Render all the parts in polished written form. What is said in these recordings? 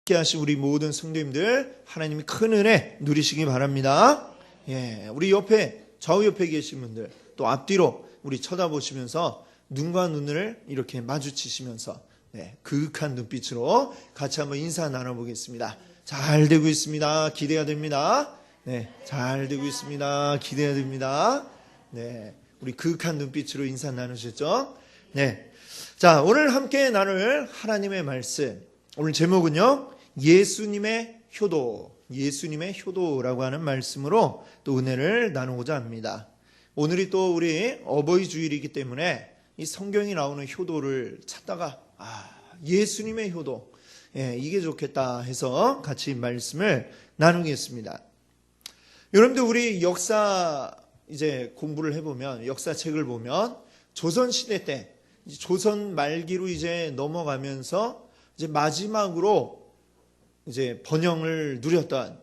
함께하신 우리 모든 성도님들 하나님이 큰 은혜 누리시기 바랍니다. 우리 옆에 좌우 옆에 계신 분들 또 앞뒤로 우리 쳐다보시면서 눈과 눈을 이렇게 마주치시면서 그윽한 눈빛으로 같이 한번 인사 나눠보겠습니다. 잘 되고 있습니다. 기대가 됩니다. 잘 되고 있습니다. 기대가 됩니다. 우리 그윽한 눈빛으로 인사 나누셨죠? 자, 오늘 함께 나눌 하나님의 말씀, 오늘 제목은요, 예수님의 효도, 예수님의 효도라고 하는 말씀으로 또 은혜를 나누고자 합니다. 오늘이 또 우리 어버이 주일이기 때문에 이 성경이 나오는 효도를 찾다가 예수님의 효도, 이게 좋겠다 해서 같이 말씀을 나누겠습니다. 여러분들 우리 역사 이제 공부를 해보면, 역사책을 보면 조선시대 때, 조선 말기로 이제 넘어가면서 이제 마지막으로 이제 번영을 누렸던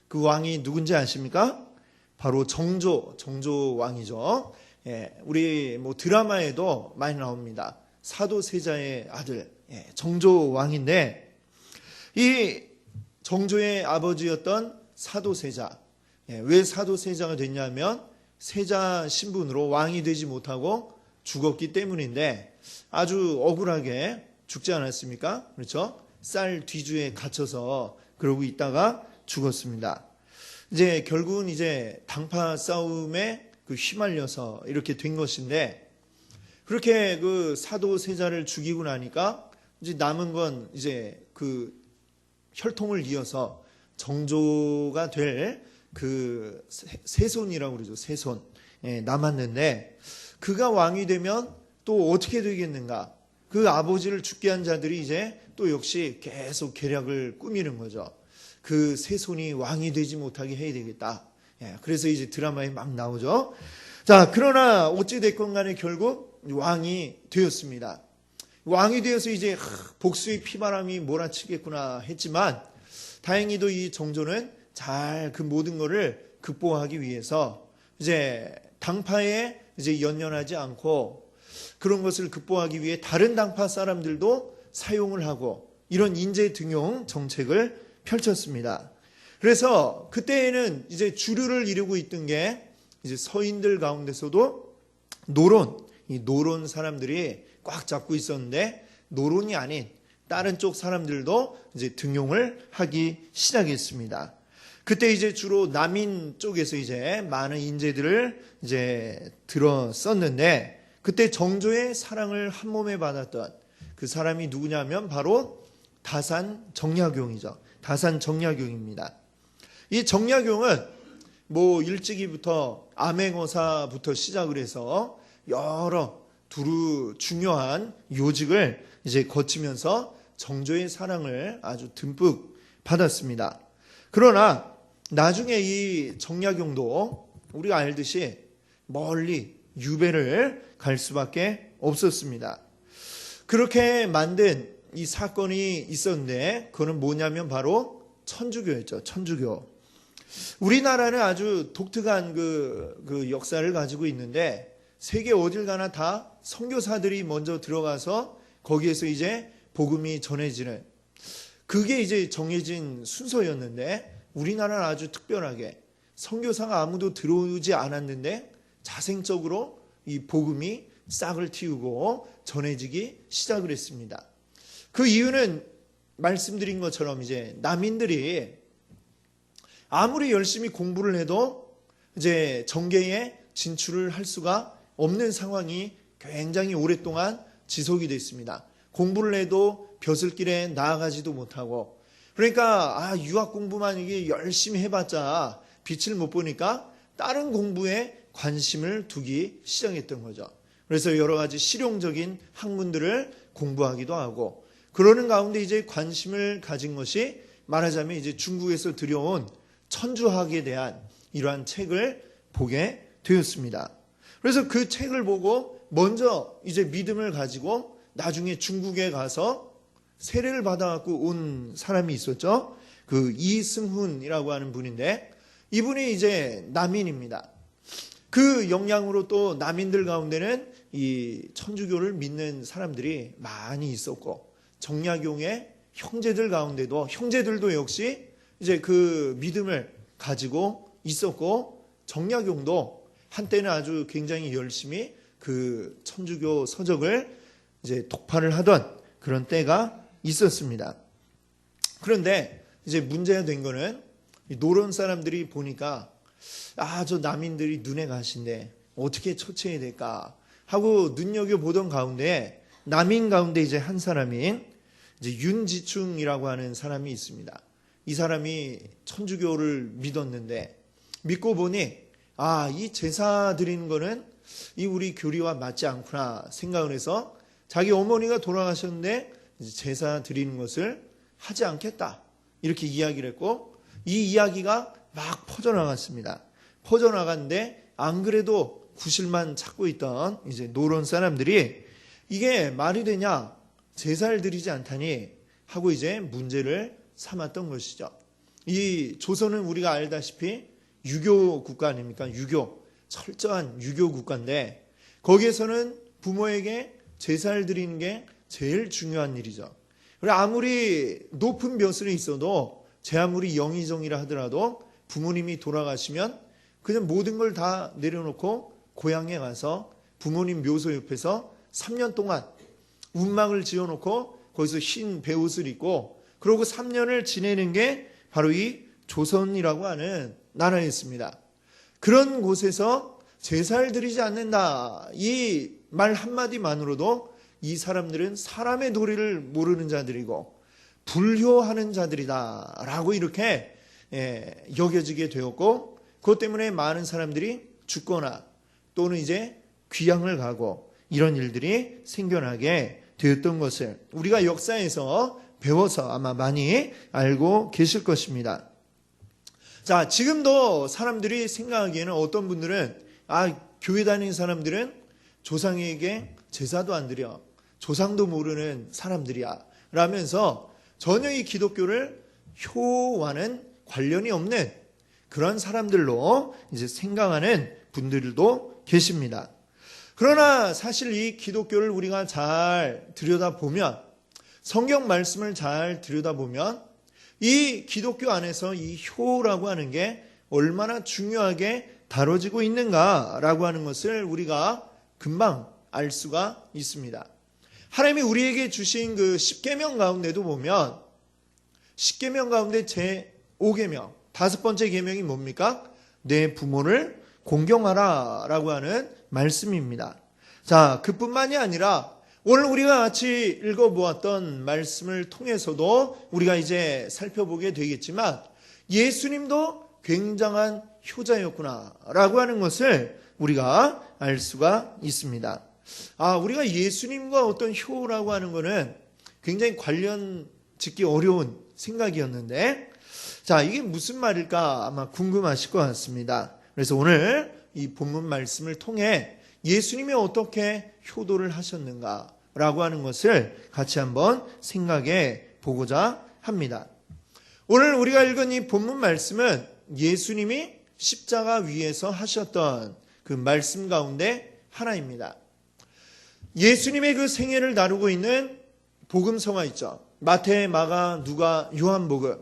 그 왕이 누군지 아십니까? 바로 정조 왕이죠. 우리 뭐 드라마에도 많이 나옵니다. 사도세자의 아들, 정조 왕인데, 이 정조의 아버지였던 사도세자, 왜 사도세자가 됐냐면 세자 신분으로 왕이 되지 못하고 죽었기 때문인데, 아주 억울하게 죽지 않았습니까? 그렇죠? 쌀 뒤주에 갇혀서 그러고 있다가 죽었습니다. 이제 결국은 이제 당파 싸움에 휘말려서 이렇게 된 것인데, 그렇게 그 사도세자를 죽이고 나니까 이제 남은 건 이제 그 혈통을 이어서 정조가 될 그 세손이라고 그러죠. 세손. 남았는데, 그가 왕이 되면 또 어떻게 되겠는가? 그 아버지를 죽게 한 자들이 이제 또 역시 계속 계략을 꾸미는 거죠. 그 세손이 왕이 되지 못하게 해야 되겠다. 그래서 이제 드라마에 막 나오죠. 자, 그러나 어찌됐건 간에 결국 왕이 되었습니다. 왕이 되어서 이제 복수의 피바람이 몰아치겠구나 했지만, 다행히도 이 정조는 잘 그 모든 것을 극복하기 위해서 이제 당파에 이제 연연하지 않고, 그런 것을 극복하기 위해 다른 당파 사람들도 사용을 하고 이런 인재 등용 정책을 펼쳤습니다. 그래서 그때에는 이제 주류를 이루고 있던 게 이제 서인들 가운데서도 이 노론 사람들이 꽉 잡고 있었는데, 노론이 아닌 다른 쪽 사람들도 이제 등용을 하기 시작했습니다. 그때 이제 주로 남인 쪽에서 이제 많은 인재들을 이제 들었었는데, 그때 정조의 사랑을 한 몸에 받았던 그 사람이 누구냐면 바로 다산 정약용이죠. 다산 정약용입니다. 이 정약용은 뭐 일찍이부터 암행어사부터 시작을 해서 여러 두루 중요한 요직을 이제 거치면서 정조의 사랑을 아주 듬뿍 받았습니다. 그러나 나중에 이 정약용도 우리가 알듯이 멀리 유배를 갈 수밖에 없었습니다. 그렇게 만든 이 사건이 있었는데, 그거는 뭐냐면 바로 천주교였죠. 천주교. 우리나라는 아주 독특한 그 역사를 가지고 있는데, 세계 어딜 가나 다 선교사들이 먼저 들어가서 거기에서 이제 복음이 전해지는, 그게 이제 정해진 순서였는데, 우리나라는 아주 특별하게 선교사가 아무도 들어오지 않았는데 자생적으로 이 복음이 싹을 틔우고 전해지기 시작을 했습니다. 그 이유는 말씀드린 것처럼 이제 남인들이 아무리 열심히 공부를 해도 이제 정계에 진출을 할 수가 없는 상황이 굉장히 오랫동안 지속이 됐습니다. 공부를 해도 벼슬길에 나아가지도 못하고, 그러니까 유학 공부만 이게 열심히 해봤자 빛을 못 보니까 다른 공부에 관심을 두기 시작했던 거죠. 그래서 여러 가지 실용적인 학문들을 공부하기도 하고, 그러는 가운데 이제 관심을 가진 것이 말하자면 이제 중국에서 들여온 천주학에 대한 이러한 책을 보게 되었습니다. 그래서 그 책을 보고 먼저 이제 믿음을 가지고 나중에 중국에 가서 세례를 받아갖고 온 사람이 있었죠. 그 이승훈이라고 하는 분인데, 이분이 이제 남인입니다. 그 영향으로 또 남인들 가운데는 이 천주교를 믿는 사람들이 많이 있었고, 정약용의 형제들 가운데도 형제들도 역시 이제 그 믿음을 가지고 있었고, 정약용도 한때는 아주 굉장히 열심히 그 천주교 서적을 이제 독파를 하던 그런 때가 있었습니다. 그런데 이제 문제가 된 거는 노론 사람들이 보니까 저 남인들이 눈에 가신데 어떻게 처치해야 될까 하고 눈여겨보던 가운데, 남인 가운데 이제 한 사람인 이제 윤지충이라고 하는 사람이 있습니다. 이 사람이 천주교를 믿었는데, 믿고 보니 이 제사 드리는 거는 이 우리 교리와 맞지 않구나 생각을 해서 자기 어머니가 돌아가셨는데 이제 제사 드리는 것을 하지 않겠다 이렇게 이야기를 했고, 이 이야기가 막 퍼져나갔습니다. 퍼져나갔는데 안 그래도 구실만 찾고 있던 이제 노론 사람들이 이게 말이 되냐, 제사를 드리지 않다니 하고 이제 문제를 삼았던 것이죠. 이 조선은 우리가 알다시피 유교 국가 아닙니까? 철저한 유교 국가인데, 거기에서는 부모에게 제사를 드리는 게 제일 중요한 일이죠. 그리고 아무리 높은 벼슬이 있어도, 제 아무리 영의정이라 하더라도 부모님이 돌아가시면 그냥 모든 걸 다 내려놓고 고향에 가서 부모님 묘소 옆에서 3년 동안 운막을 지어놓고 거기서 흰 베옷을 입고 그러고 3년을 지내는 게 바로 이 조선이라고 하는 나라였습니다. 그런 곳에서 제사를 드리지 않는다, 이 말 한마디만으로도 이 사람들은 사람의 도리를 모르는 자들이고 불효하는 자들이다 라고 이렇게 여겨지게 되었고, 그것 때문에 많은 사람들이 죽거나 또는 이제 귀향을 가고 이런 일들이 생겨나게 되었던 것을 우리가 역사에서 배워서 아마 많이 알고 계실 것입니다. 자, 지금도 사람들이 생각하기에는 어떤 분들은 교회 다니는 사람들은 조상에게 제사도 안 드려, 조상도 모르는 사람들이야 라면서 전혀 이 기독교를 효와는 관련이 없는 그런 사람들로 이제 생각하는 분들도 계십니다. 그러나 사실 이 기독교를 우리가 잘 들여다보면, 성경 말씀을 잘 들여다보면 이 기독교 안에서 이 효라고 하는 게 얼마나 중요하게 다뤄지고 있는가라고 하는 것을 우리가 금방 알 수가 있습니다. 하나님이 우리에게 주신 그 10계명 가운데도 보면 10계명 가운데 제 5계명, 5번째 계명이 뭡니까? 내 부모를 공경하라 라고 하는 말씀입니다. 자, 그뿐만이 아니라 오늘 우리가 같이 읽어보았던 말씀을 통해서도 우리가 이제 살펴보게 되겠지만, 예수님도 굉장한 효자였구나 라고 하는 것을 우리가 알 수가 있습니다. 우리가 예수님과 어떤 효라고 하는 것은 굉장히 관련 짓기 어려운 생각이었는데, 자, 이게 무슨 말일까 아마 궁금하실 것 같습니다. 그래서 오늘 이 본문 말씀을 통해 예수님이 어떻게 효도를 하셨는가 라고 하는 것을 같이 한번 생각해 보고자 합니다. 오늘 우리가 읽은 이 본문 말씀은 예수님이 십자가 위에서 하셨던 그 말씀 가운데 하나입니다. 예수님의 그 생애를 다루고 있는 복음서가 있죠. 마태, 마가, 누가, 요한복음.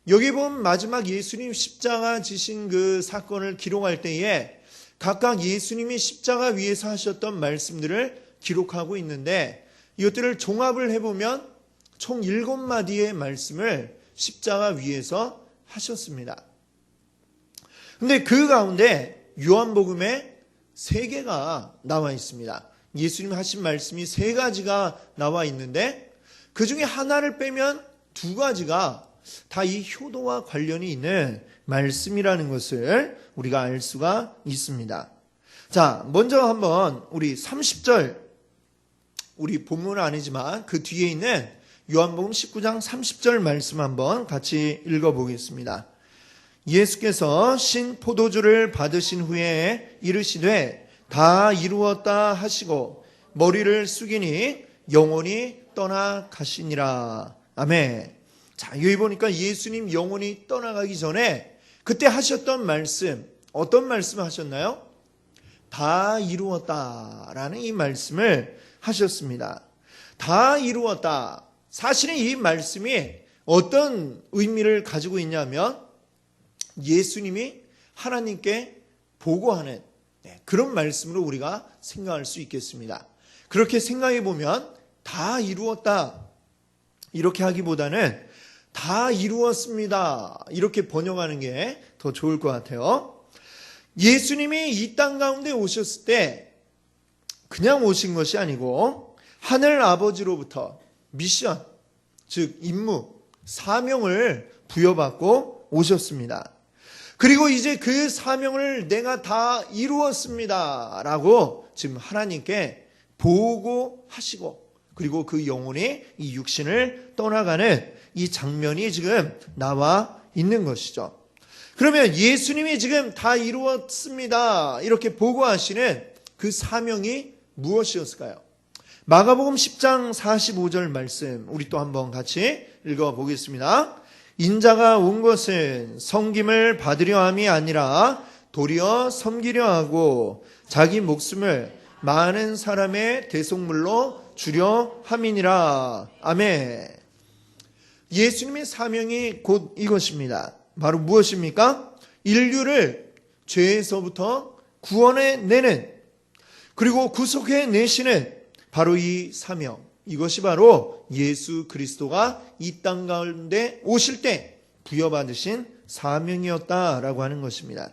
여기 보면 마지막 예수님 십자가 지신 그 사건을 기록할 때에 각각 예수님이 십자가 위에서 하셨던 말씀들을 기록하고 있는데, 이것들을 종합을 해보면 총 7마디의 말씀을 십자가 위에서 하셨습니다. 근데 그 가운데 요한복음에 3개가 나와 있습니다. 예수님 하신 말씀이 3가지가 나와 있는데, 그 중에 하나를 빼면 2가지가 다 이 효도와 관련이 있는 말씀이라는 것을 우리가 알 수가 있습니다. 자, 먼저 한번 우리 30절, 우리 본문은 아니지만 그 뒤에 있는 요한복음 19장 30절 말씀 한번 같이 읽어보겠습니다. 예수께서 신 포도주를 받으신 후에 이르시되 다 이루었다 하시고 머리를 숙이니 영혼이 떠나가시니라. 아멘. 자, 여기 보니까 예수님 영혼이 떠나가기 전에 그때 하셨던 말씀, 어떤 말씀 하셨나요? 다 이루었다라는 이 말씀을 하셨습니다. 다 이루었다. 사실은 이 말씀이 어떤 의미를 가지고 있냐면 예수님이 하나님께 보고하는 그런 말씀으로 우리가 생각할 수 있겠습니다. 그렇게 생각해 보면 다 이루었다 이렇게 하기보다는 다 이루었습니다 이렇게 번역하는 게 더 좋을 것 같아요. 예수님이 이 땅 가운데 오셨을 때 그냥 오신 것이 아니고 하늘 아버지로부터 미션, 즉 임무, 사명을 부여받고 오셨습니다. 그리고 이제 그 사명을 내가 다 이루었습니다 라고 지금 하나님께 보고하시고, 그리고 그 영혼이 이 육신을 떠나가는 이 장면이 지금 나와 있는 것이죠. 그러면 예수님이 지금 다 이루었습니다 이렇게 보고하시는 그 사명이 무엇이었을까요? 마가복음 10장 45절 말씀 우리 또 한번 같이 읽어보겠습니다. 인자가 온 것은 섬김을 받으려 함이 아니라 도리어 섬기려 하고 자기 목숨을 많은 사람의 대속물로 주려 함이니라. 아멘. 예수님의 사명이 곧 이것입니다. 바로 무엇입니까? 인류를 죄에서부터 구원해내는, 그리고 구속해내시는 바로 이 사명, 이것이 바로 예수 그리스도가 이 땅 가운데 오실 때 부여받으신 사명이었다라고 하는 것입니다.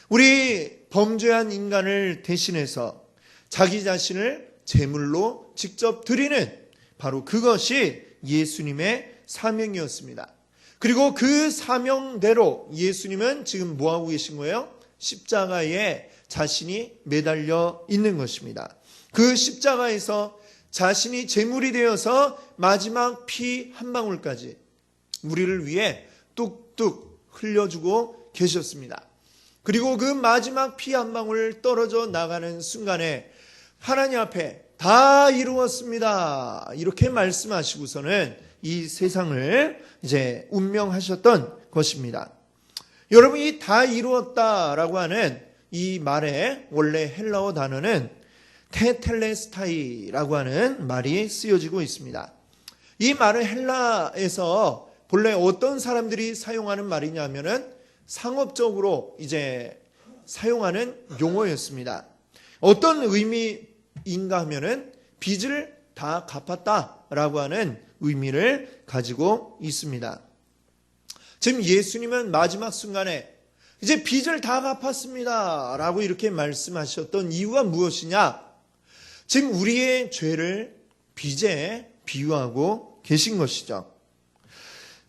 우리 범죄한 인간을 대신해서 자기 자신을 제물로 직접 드리는 바로 그것이 예수님의 사명이었습니다. 그리고 그 사명대로 예수님은 지금 뭐하고 계신 거예요? 십자가에 자신이 매달려 있는 것입니다. 그 십자가에서 자신이 제물이 되어서 마지막 피 한 방울까지 우리를 위해 뚝뚝 흘려주고 계셨습니다. 그리고 그 마지막 피 한 방울 떨어져 나가는 순간에 하나님 앞에 다 이루었습니다 이렇게 말씀하시고서는 이 세상을 이제 운명하셨던 것입니다. 여러분, 이 다 이루었다라고 하는 이 말의 원래 헬라어 단어는 테텔레스타이라고 하는 말이 쓰여지고 있습니다. 이 말은 헬라에서 본래 어떤 사람들이 사용하는 말이냐면은 상업적으로 이제 사용하는 용어였습니다. 어떤 의미인가 하면은 빚을 다 갚았다라고 하는 의미를 가지고 있습니다. 지금 예수님은 마지막 순간에 이제 빚을 다 갚았습니다 라고 이렇게 말씀하셨던 이유가 무엇이냐? 지금 우리의 죄를 빚에 비유하고 계신 것이죠.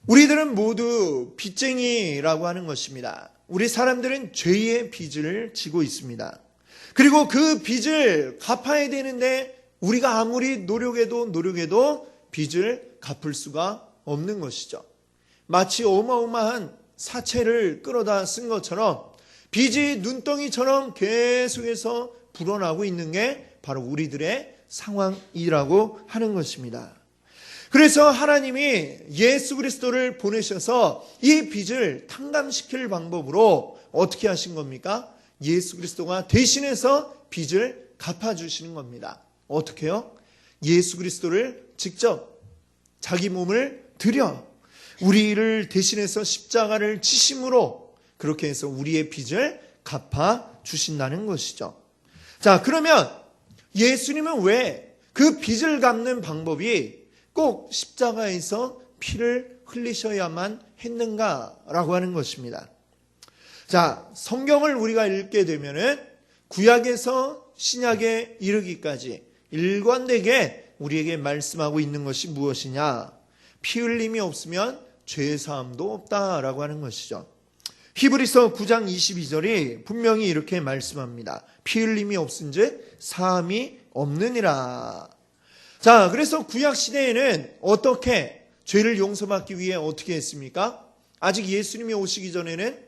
우리들은 모두 빚쟁이라고 하는 것입니다. 우리 사람들은 죄의 빚을 지고 있습니다. 그리고 그 빚을 갚아야 되는데 우리가 아무리 노력해도 빚을 갚을 수가 없는 것이죠. 마치 어마어마한 사채를 끌어다 쓴 것처럼 빚이 눈덩이처럼 계속해서 불어나고 있는 게 바로 우리들의 상황이라고 하는 것입니다. 그래서 하나님이 예수 그리스도를 보내셔서 이 빚을 탕감시킬 방법으로 어떻게 하신 겁니까? 예수 그리스도가 대신해서 빚을 갚아주시는 겁니다. 어떻게요? 예수 그리스도를 직접 자기 몸을 들여 우리를 대신해서 십자가를 지심으로 그렇게 해서 우리의 빚을 갚아주신다는 것이죠. 자, 그러면 예수님은 왜 그 빚을 갚는 방법이 꼭 십자가에서 피를 흘리셔야만 했는가라고 하는 것입니다. 자, 성경을 우리가 읽게 되면은 구약에서 신약에 이르기까지 일관되게 우리에게 말씀하고 있는 것이 무엇이냐? 피 흘림이 없으면 죄 사함도 없다라고 하는 것이죠. 히브리서 9장 22절이 분명히 이렇게 말씀합니다. 피 흘림이 없은즉 사함이 없느니라. 자, 그래서 구약 시대에는 어떻게 죄를 용서받기 위해 어떻게 했습니까? 아직 예수님이 오시기 전에는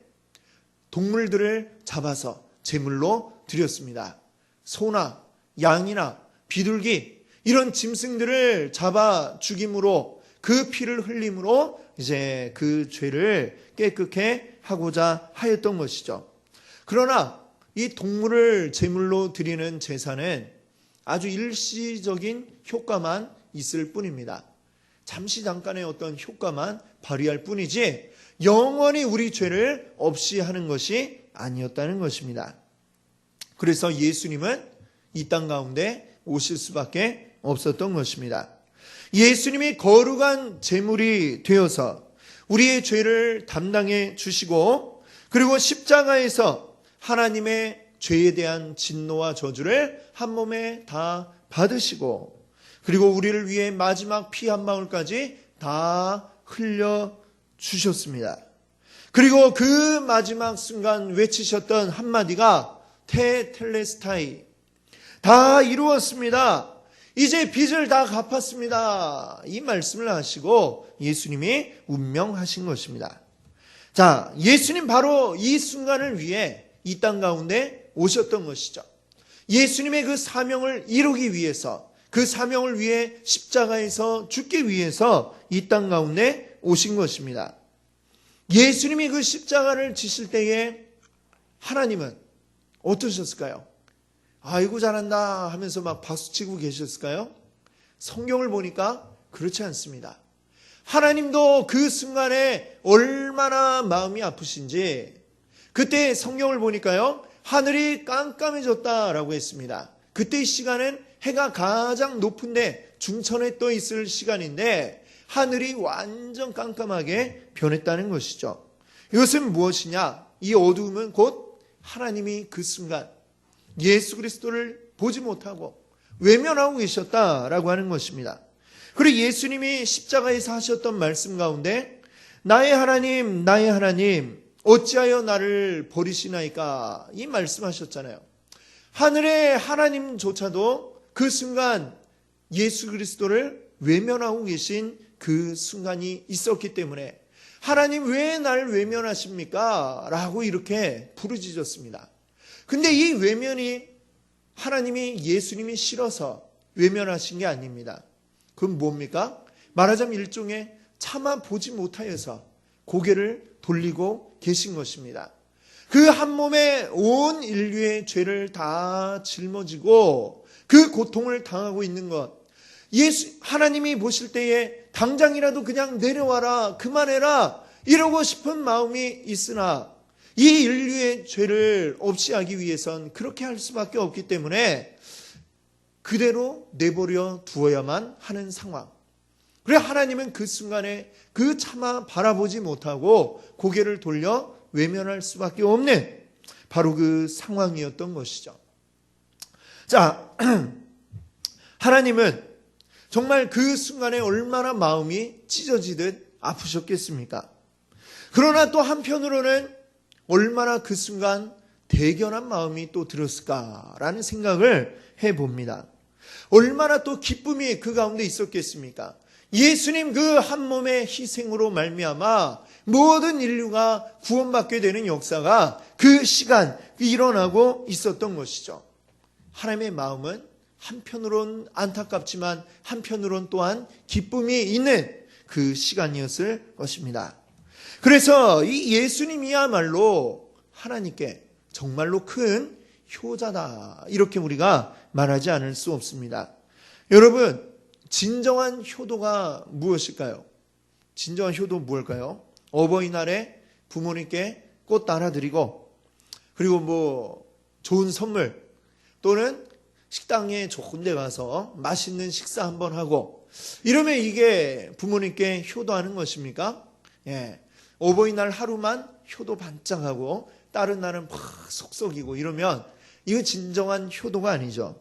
동물들을 잡아서 제물로 드렸습니다. 소나 양이나 비둘기 이런 짐승들을 잡아 죽임으로 그 피를 흘림으로 이제 그 죄를 깨끗게 하고자 하였던 것이죠. 그러나 이 동물을 제물로 드리는 제사는 아주 일시적인 효과만 있을 뿐입니다. 잠시 잠깐의 어떤 효과만 발휘할 뿐이지 영원히 우리 죄를 없이 하는 것이 아니었다는 것입니다. 그래서 예수님은 이 땅 가운데 오실 수밖에 없었던 것입니다. 예수님이 거룩한 제물이 되어서 우리의 죄를 담당해 주시고, 그리고 십자가에서 하나님의 죄에 대한 진노와 저주를 한 몸에 다 받으시고, 그리고 우리를 위해 마지막 피 한 방울까지 다 흘려 주셨습니다. 그리고 그 마지막 순간 외치셨던 한마디가 테텔레스타이, 다 이루었습니다. 이제 빚을 다 갚았습니다. 이 말씀을 하시고 예수님이 운명하신 것입니다. 자, 예수님 바로 이 순간을 위해 이 땅 가운데 오셨던 것이죠. 예수님의 그 사명을 이루기 위해서, 그 사명을 위해 십자가에서 죽기 위해서 이 땅 가운데 오신 것입니다. 예수님이 그 십자가를 지실 때에 하나님은 어떠셨을까요? 아이고 잘한다 하면서 막 박수치고 계셨을까요? 성경을 보니까 그렇지 않습니다. 하나님도 그 순간에 얼마나 마음이 아프신지, 그때 성경을 보니까요, 하늘이 깜깜해졌다라고 했습니다. 그때 이 시간은 해가 가장 높은데 중천에 떠 있을 시간인데 하늘이 완전 깜깜하게 변했다는 것이죠. 이것은 무엇이냐? 이 어두움은 곧 하나님이 그 순간 예수 그리스도를 보지 못하고 외면하고 계셨다라고 하는 것입니다. 그리고 예수님이 십자가에서 하셨던 말씀 가운데 나의 하나님, 나의 하나님, 어찌하여 나를 버리시나이까, 이 말씀하셨잖아요. 하늘의 하나님조차도 그 순간 예수 그리스도를 외면하고 계신 그 순간이 있었기 때문에 하나님 왜 날 외면하십니까? 라고 이렇게 부르짖었습니다. 근데 이 외면이 하나님이 예수님이 싫어서 외면하신 게 아닙니다. 그건 뭡니까? 말하자면 일종의 차마 보지 못하여서 고개를 돌리고 계신 것입니다. 그 한 몸에 온 인류의 죄를 다 짊어지고 그 고통을 당하고 있는 것, 하나님이 보실 때에 당장이라도 그냥 내려와라, 그만해라 이러고 싶은 마음이 있으나 이 인류의 죄를 없이 하기 위해선 그렇게 할 수밖에 없기 때문에 그대로 내버려 두어야만 하는 상황. 그래 하나님은 그 순간에 그 차마 바라보지 못하고 고개를 돌려 외면할 수밖에 없는 바로 그 상황이었던 것이죠. 자, 하나님은 정말 그 순간에 얼마나 마음이 찢어지듯 아프셨겠습니까? 그러나 또 한편으로는 얼마나 그 순간 대견한 마음이 또 들었을까라는 생각을 해봅니다. 얼마나 또 기쁨이 그 가운데 있었겠습니까? 예수님 그 한 몸의 희생으로 말미암아 모든 인류가 구원받게 되는 역사가 그 시간 일어나고 있었던 것이죠. 하나님의 마음은 한편으론 안타깝지만 한편으론 또한 기쁨이 있는 그 시간이었을 것입니다. 그래서 이 예수님이야말로 하나님께 정말로 큰 효자다, 이렇게 우리가 말하지 않을 수 없습니다. 여러분, 진정한 효도가 무엇일까요? 진정한 효도 무엇일까요? 어버이날에 부모님께 꽃 따라드리고, 그리고 좋은 선물, 또는 식당에 좋은 데 가서 맛있는 식사 한번 하고, 이러면 이게 부모님께 효도하는 것입니까? 예. 어버이날 하루만 효도 반짝하고 다른 날은 막 속썩이고 이러면 이거 진정한 효도가 아니죠.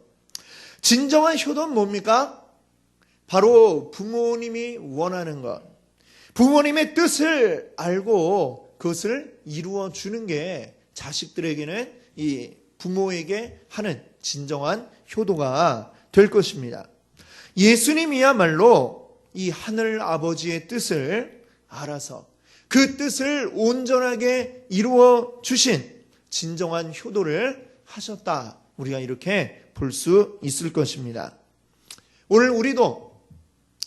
진정한 효도는 뭡니까? 바로 부모님이 원하는 것, 부모님의 뜻을 알고 그것을 이루어 주는 게 자식들에게는 이 부모에게 하는 진정한 효도가 될 것입니다. 예수님이야말로 이 하늘 아버지의 뜻을 알아서 그 뜻을 온전하게 이루어 주신 진정한 효도를 하셨다, 우리가 이렇게 볼 수 있을 것입니다. 오늘 우리도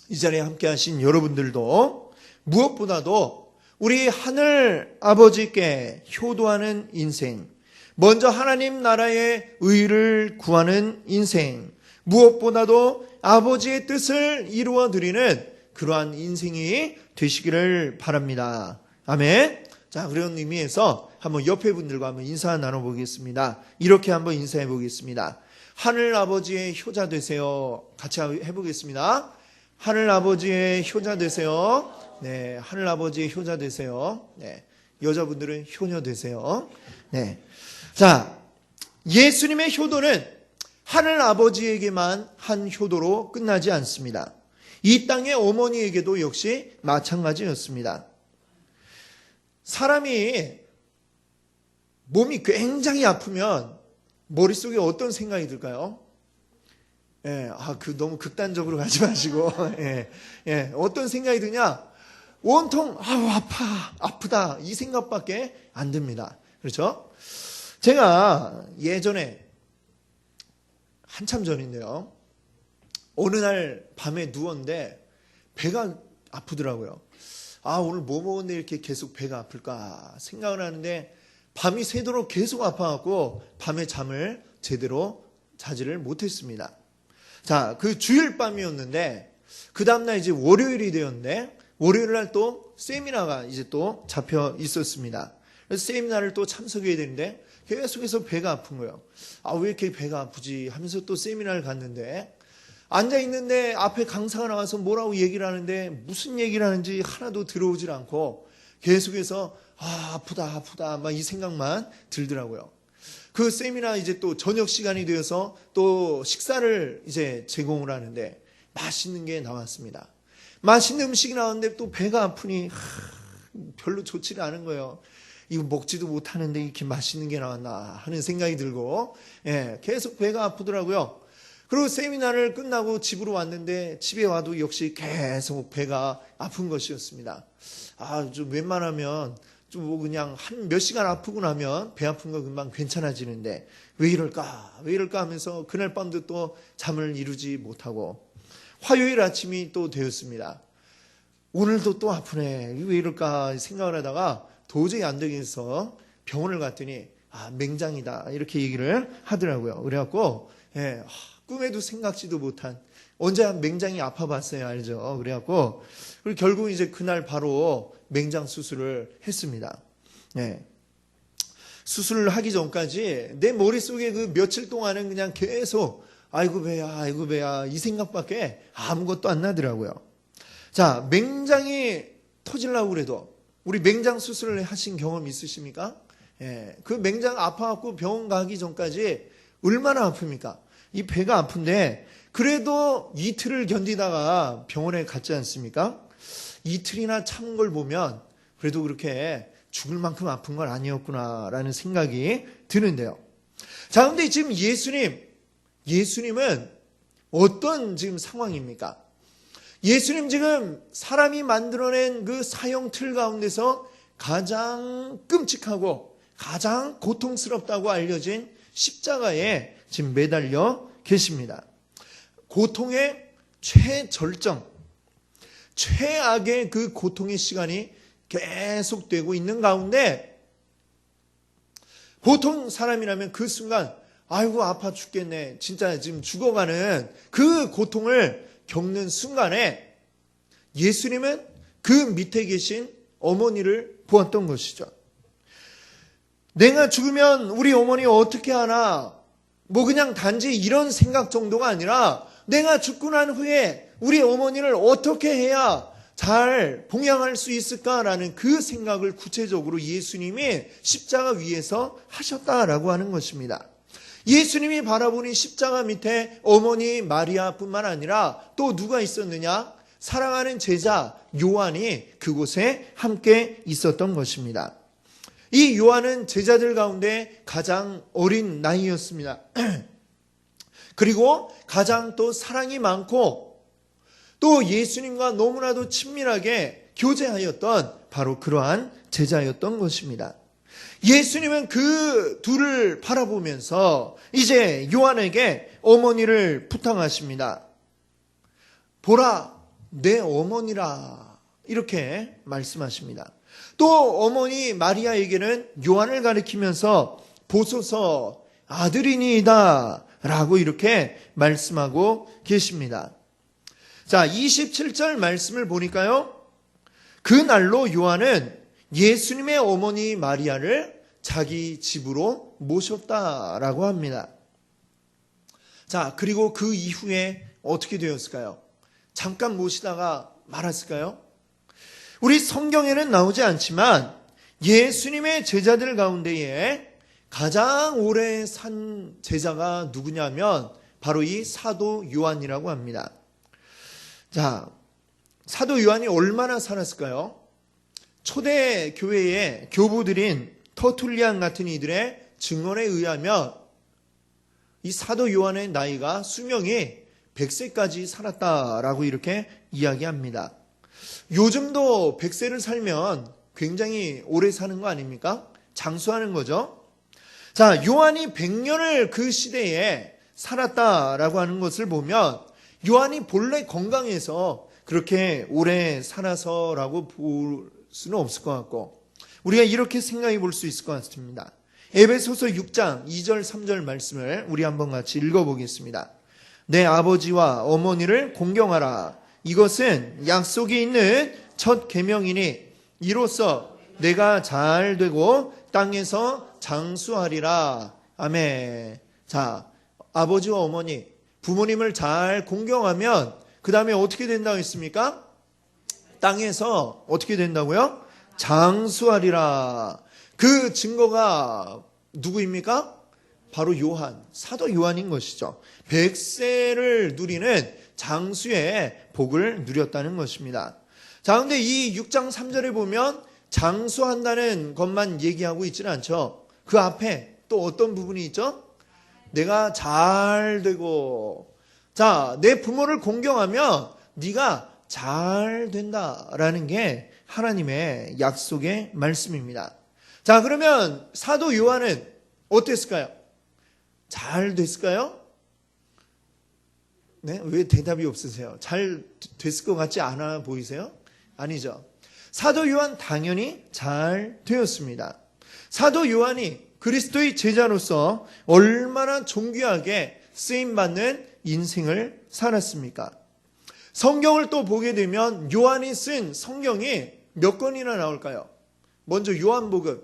이 자리에 함께 하신 여러분들도 무엇보다도 우리 하늘 아버지께 효도하는 인생, 먼저 하나님 나라의 의를 구하는 인생, 무엇보다도 아버지의 뜻을 이루어 드리는 그러한 인생이 되시기를 바랍니다. 아멘. 자, 그런 의미에서 한번 옆에 분들과 한번 인사 나눠보겠습니다. 이렇게 한번 인사해 보겠습니다. 하늘 아버지의 효자 되세요. 같이 해보겠습니다. 하늘 아버지의 효자 되세요. 네, 하늘 아버지의 효자 되세요. 네, 여자분들은 효녀 되세요. 네, 자, 예수님의 효도는 하늘 아버지에게만 한 효도로 끝나지 않습니다. 이 땅의 어머니에게도 역시 마찬가지였습니다. 사람이 몸이 굉장히 아프면 머릿속에 어떤 생각이 들까요? 너무 극단적으로 가지 마시고, 어떤 생각이 드냐? 온통, 아프다. 이 생각밖에 안 듭니다. 그렇죠? 제가 예전에, 한참 전인데요. 어느 날 밤에 누웠는데, 배가 아프더라고요. 오늘 뭐 먹었는데 이렇게 계속 배가 아플까 생각을 하는데, 밤이 새도록 계속 아파갖고, 밤에 잠을 제대로 자지를 못했습니다. 자, 그 주일 밤이었는데, 그 다음날 이제 월요일이 되었는데, 월요일 날 또 세미나가 이제 또 잡혀 있었습니다. 그래서 세미나를 또 참석해야 되는데, 계속해서 배가 아픈 거예요. 왜 이렇게 배가 아프지 하면서 또 세미나를 갔는데, 앉아있는데 앞에 강사가 나와서 뭐라고 얘기를 하는데, 무슨 얘기를 하는지 하나도 들어오질 않고, 계속해서, 아프다, 막 이 생각만 들더라고요. 그 세미나 이제 또 저녁 시간이 되어서 또 식사를 이제 제공을 하는데 맛있는 게 나왔습니다. 맛있는 음식이 나왔는데 또 배가 아프니 별로 좋지가 않은 거예요. 이거 먹지도 못하는데 이렇게 맛있는 게 나왔나 하는 생각이 들고 계속 배가 아프더라고요. 그리고 세미나를 끝나고 집으로 왔는데 집에 와도 역시 계속 배가 아픈 것이었습니다. 좀 웬만하면 좀 뭐 그냥 한 몇 시간 아프고 나면 배 아픈 거 금방 괜찮아지는데 왜 이럴까 하면서 그날 밤도 또 잠을 이루지 못하고 화요일 아침이 또 되었습니다. 오늘도 또 아프네. 왜 이럴까 생각을 하다가 도저히 안 되겠어 병원을 갔더니 맹장이다 이렇게 얘기를 하더라고요. 그래갖고 꿈에도 생각지도 못한 언제 맹장이 아파봤어요, 알죠? 그래갖고 그리고 결국 이제 그날 바로 맹장 수술을 했습니다. 수술을 하기 전까지 내 머릿속에 그 며칠 동안은 그냥 계속 아이고 배야 이 생각밖에 아무것도 안 나더라고요. 자, 맹장이 터지려고 그래도 우리 맹장 수술을 하신 경험 있으십니까? 그 맹장 아파갖고 병원 가기 전까지 얼마나 아픕니까? 이 배가 아픈데 그래도 이틀을 견디다가 병원에 갔지 않습니까? 이틀이나 참은 걸 보면 그래도 그렇게 죽을 만큼 아픈 건 아니었구나라는 생각이 드는데요. 자, 근데 지금 예수님은 어떤 지금 상황입니까? 예수님 지금 사람이 만들어낸 그 사형 틀 가운데서 가장 끔찍하고 가장 고통스럽다고 알려진 십자가에 지금 매달려 계십니다. 고통의 최절정, 최악의 그 고통의 시간이 계속되고 있는 가운데 보통 사람이라면 그 순간 아이고 아파 죽겠네 진짜 지금 죽어가는 그 고통을 겪는 순간에 예수님은 그 밑에 계신 어머니를 보았던 것이죠. 내가 죽으면 우리 어머니 어떻게 하나 뭐 그냥 단지 이런 생각 정도가 아니라 내가 죽고 난 후에 우리 어머니를 어떻게 해야 잘 봉양할 수 있을까라는 그 생각을 구체적으로 예수님이 십자가 위에서 하셨다라고 하는 것입니다. 예수님이 바라보는 십자가 밑에 어머니 마리아뿐만 아니라 또 누가 있었느냐? 사랑하는 제자 요한이 그곳에 함께 있었던 것입니다. 이 요한은 제자들 가운데 가장 어린 나이였습니다. 그리고 가장 또 사랑이 많고 또 예수님과 너무나도 친밀하게 교제하였던 바로 그러한 제자였던 것입니다. 예수님은 그 둘을 바라보면서 이제 요한에게 어머니를 부탁하십니다. 보라, 내 어머니라 이렇게 말씀하십니다. 또 어머니 마리아에게는 요한을 가리키면서 보소서 아들이니이다 라고 이렇게 말씀하고 계십니다. 자, 27절 말씀을 보니까요. 그날로 요한은 예수님의 어머니 마리아를 자기 집으로 모셨다라고 합니다. 자, 그리고 그 이후에 어떻게 되었을까요? 잠깐 모시다가 말았을까요? 우리 성경에는 나오지 않지만 예수님의 제자들 가운데에 가장 오래 산 제자가 누구냐면 바로 이 사도 요한이라고 합니다. 자, 사도 요한이 얼마나 살았을까요? 초대 교회의 교부들인 터툴리안 같은 이들의 증언에 의하면 이 사도 요한의 나이가 수명이 100세까지 살았다라고 이렇게 이야기합니다. 요즘도 100세를 살면 굉장히 오래 사는 거 아닙니까? 장수하는 거죠. 자, 요한이 100년을 그 시대에 살았다라고 하는 것을 보면 요한이 본래 건강해서 그렇게 오래 살아서라고 볼 수는 없을 것 같고 우리가 이렇게 생각해 볼 수 있을 것 같습니다. 에베소서 6장 2절 3절 말씀을 우리 한번 같이 읽어보겠습니다. 내 아버지와 어머니를 공경하라. 이것은 약속이 있는 첫 계명이니 이로써 내가 잘 되고 땅에서 장수하리라. 아멘. 자, 아버지와 어머니, 부모님을 잘 공경하면 그 다음에 어떻게 된다고 했습니까? 땅에서 어떻게 된다고요? 장수하리라. 그 증거가 누구입니까? 바로 요한, 사도 요한인 것이죠. 100세를 누리는 장수의 복을 누렸다는 것입니다. 자, 근데 이 6장 3절에 보면 장수한다는 것만 얘기하고 있지는 않죠. 그 앞에 또 어떤 부분이 있죠? 내가 잘 되고, 자, 내 부모를 공경하면 네가 잘 된다라는 게 하나님의 약속의 말씀입니다. 자, 그러면 사도 요한은 어땠을까요? 잘 됐을까요? 네? 왜 대답이 없으세요? 잘 됐을 것 같지 않아 보이세요? 아니죠. 사도 요한 당연히 잘 되었습니다. 사도 요한이 그리스도의 제자로서 얼마나 존귀하게 쓰임받는 인생을 살았습니까? 성경을 또 보게 되면 요한이 쓴 성경이 몇 권이나 나올까요? 먼저 요한복음,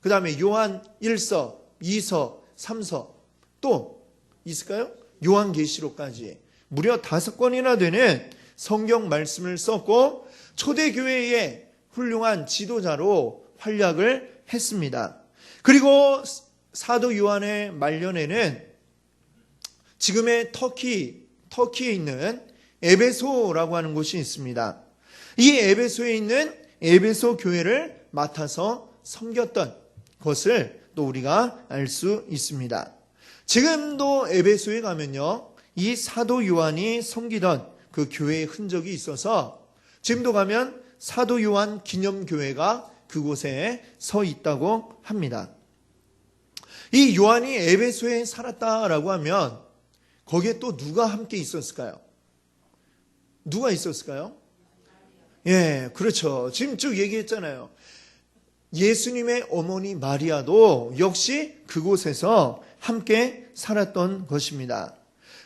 그 다음에 요한 1서, 2서, 3서, 또 있을까요? 요한계시록까지 무려 5권이나 되는 성경 말씀을 썼고 초대교회의 훌륭한 지도자로 활약을 했습니다. 그리고 사도 요한의 말년에는 지금의 터키에 있는 에베소라고 하는 곳이 있습니다. 이 에베소에 있는 에베소 교회를 맡아서 섬겼던 것을 또 우리가 알 수 있습니다. 지금도 에베소에 가면요, 이 사도 요한이 섬기던 그 교회의 흔적이 있어서 지금도 가면 사도 요한 기념교회가 그곳에 서 있다고 합니다. 이 요한이 에베소에 살았다라고 하면 거기에 또 누가 함께 있었을까요? 누가 있었을까요? 예, 그렇죠. 지금 쭉 얘기했잖아요. 예수님의 어머니 마리아도 역시 그곳에서 함께 살았던 것입니다.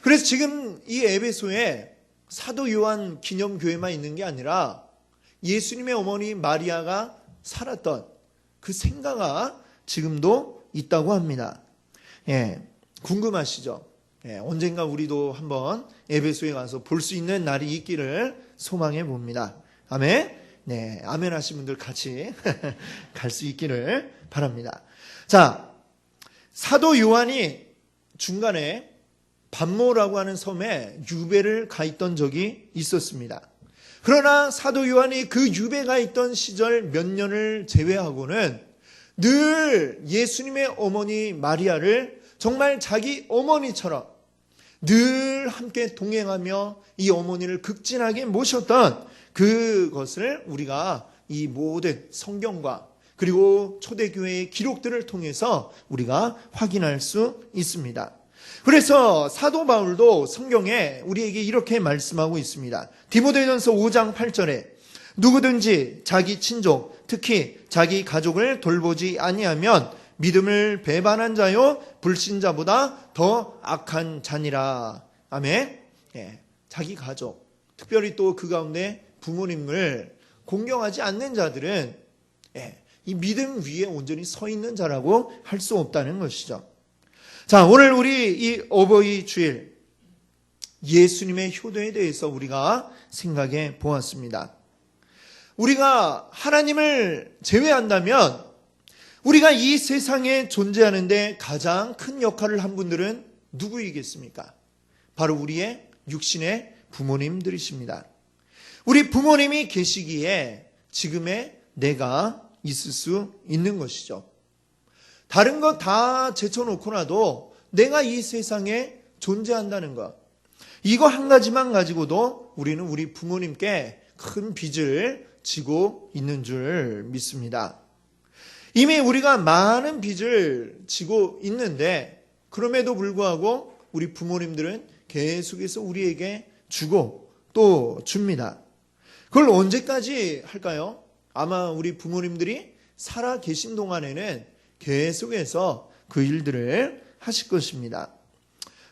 그래서 지금 이 에베소에 사도 요한 기념교회만 있는 게 아니라 예수님의 어머니 마리아가 살았던 그 생가가 지금도 있다고 합니다. 예, 궁금하시죠? 예, 언젠가 우리도 한번 에베소에 가서 볼 수 있는 날이 있기를 소망해 봅니다. 아멘. 네, 아멘 하신 분들 같이 갈 수 있기를 바랍니다. 자, 사도 요한이 중간에 반모라고 하는 섬에 유배를 가 있던 적이 있었습니다. 그러나 사도 요한이 그 유배가 있던 시절 몇 년을 제외하고는 늘 예수님의 어머니 마리아를 정말 자기 어머니처럼 늘 함께 동행하며 이 어머니를 극진하게 모셨던 그것을 우리가 이 모든 성경과 그리고 초대교회의 기록들을 통해서 우리가 확인할 수 있습니다. 그래서 사도 바울도 성경에 우리에게 이렇게 말씀하고 있습니다. 디모데전서 5장 8절에 누구든지 자기 친족, 특히 자기 가족을 돌보지 아니하면 믿음을 배반한 자요 불신자보다 더 악한 자니라. 아멘. 예, 자기 가족, 특별히 또 그 가운데 부모님을 공경하지 않는 자들은 이 믿음 위에 온전히 서 있는 자라고 할 수 없다는 것이죠. 자, 오늘 우리 이 어버이 주일 예수님의 효도에 대해서 우리가 생각해 보았습니다. 우리가 하나님을 제외한다면 우리가 이 세상에 존재하는데 가장 큰 역할을 한 분들은 누구이겠습니까? 바로 우리의 육신의 부모님들이십니다. 우리 부모님이 계시기에 지금의 내가 있을 수 있는 것이죠. 다른 것 다 제쳐놓고 나도 내가 이 세상에 존재한다는 것, 이거 한 가지만 가지고도 우리는 우리 부모님께 큰 빚을 지고 있는 줄 믿습니다. 이미 우리가 많은 빚을 지고 있는데 그럼에도 불구하고 우리 부모님들은 계속해서 우리에게 주고 또 줍니다. 그걸 언제까지 할까요? 아마 우리 부모님들이 살아 계신 동안에는 계속해서 그 일들을 하실 것입니다.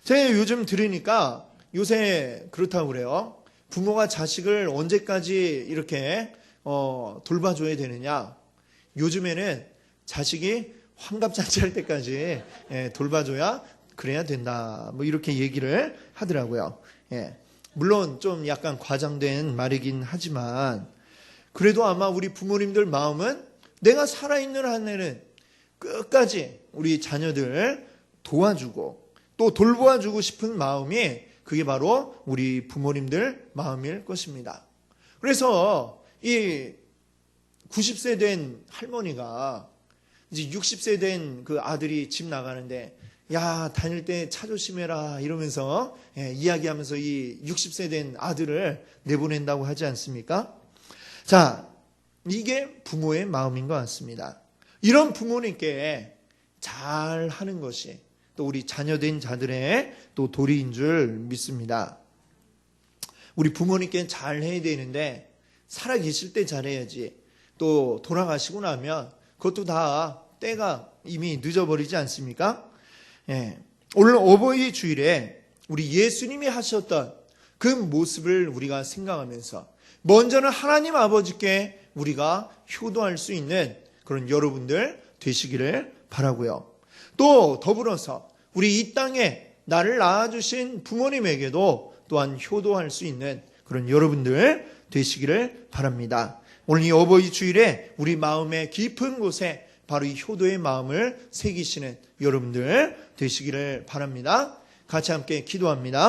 제가 요즘 들으니까 요새 그렇다고 그래요. 부모가 자식을 언제까지 이렇게 돌봐줘야 되느냐. 요즘에는 자식이 환갑잔치 할 때까지 돌봐줘야 그래야 된다. 뭐 이렇게 얘기를 하더라고요. 물론 좀 약간 과장된 말이긴 하지만 그래도 아마 우리 부모님들 마음은 내가 살아있는 한에는 끝까지 우리 자녀들 도와주고 또 돌보아주고 싶은 마음이 그게 바로 우리 부모님들 마음일 것입니다. 그래서 이 90세 된 할머니가 이제 60세 된 그 아들이 집 나가는데 야, 다닐 때 차 조심해라 이러면서 이야기하면서 이 60세 된 아들을 내보낸다고 하지 않습니까? 자, 이게 부모의 마음인 것 같습니다. 이런 부모님께 잘 하는 것이 또 우리 자녀된 자들의 또 도리인 줄 믿습니다. 우리 부모님께 잘 해야 되는데 살아 계실 때 잘해야지. 또 돌아가시고 나면 그것도 다 때가 이미 늦어버리지 않습니까? 오늘 어버이 주일에 우리 예수님이 하셨던 그 모습을 우리가 생각하면서 먼저는 하나님 아버지께 우리가 효도할 수 있는 그런 여러분들 되시기를 바라고요. 또 더불어서 우리 이 땅에 나를 낳아주신 부모님에게도 또한 효도할 수 있는 그런 여러분들 되시기를 바랍니다. 오늘 이 어버이 주일에 우리 마음의 깊은 곳에 바로 이 효도의 마음을 새기시는 여러분들 되시기를 바랍니다. 같이 함께 기도합니다.